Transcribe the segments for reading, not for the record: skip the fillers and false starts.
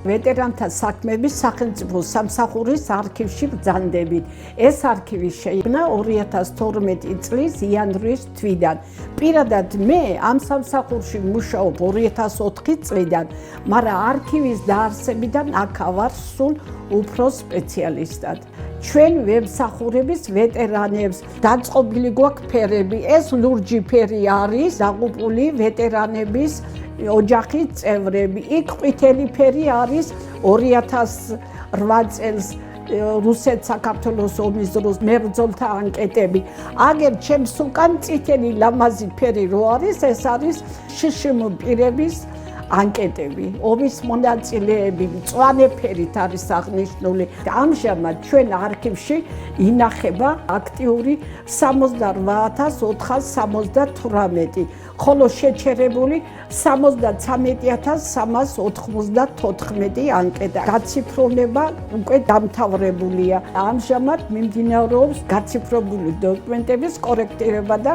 ვეტერანთა საქმეების სახელმწიფო სამსახურის არქივში ბრძანდებით. ეს არქივი შეიქმნა 2012 წლის იანვრის თვიდან. პირადად მე ამ სამსახურში მუშაობ 2004 წლიდან, მაგრამ არქივის დაარსებიდან აქ ავარ სულ უფრო სპეციალისტად. ჩვენ ვებსახურების ვეტერანებს დაწყობილი გვაქვს ფერები. ეს ლურჯი ფერი არის დაღუპული ვეტერანების ოჯახის წევრები. იქ ყვითელი ფერი არის 2008 წელს რუსეთ-საქართველოს ომის დროს მებრძოლთა ანკეტები. აგერ ჩემს უკან წითელი ლამაზი ფერი რო არის, ეს არის შშმ პირების ანკეტები, ომის მონაწილეები, მწვანე ფერით არის აღნიშნული. ამჟამად ჩვენ არქივში ინახება აქტიური 68478, ხოლო შეჩერებული 73394 ანკეტა. გაციფროვნება უკვე დამთავრებულია. ამჟამად მიმდინარეობს გაციფრებული დოკუმენტების კორექტირება და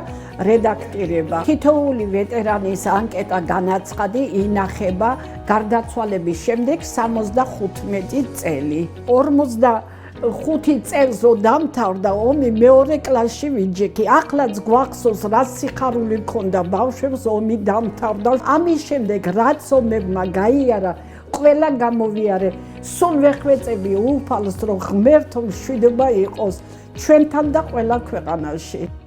რედაქტირება. თითოეული ვეტერანის ანკეტა განაცხადი ინახება გარდაცვალების შემდეგ 75 წელი. 45 წელს რო დამთავრდა ომი, მეორე კლასში ვიჯექი. ახლაც გვახსოვს, რა სიხარული მქონდა ბავშვებს ომი დამთავრდა. ამის შემდეგ რაც ომებმა გაიარა, ყველა გამოვიარე. სულ ვეხვეწები უფალს, რომ ღმერთო მშვიდობა იყოს ჩვენთან და ყველა ქვეყანაში.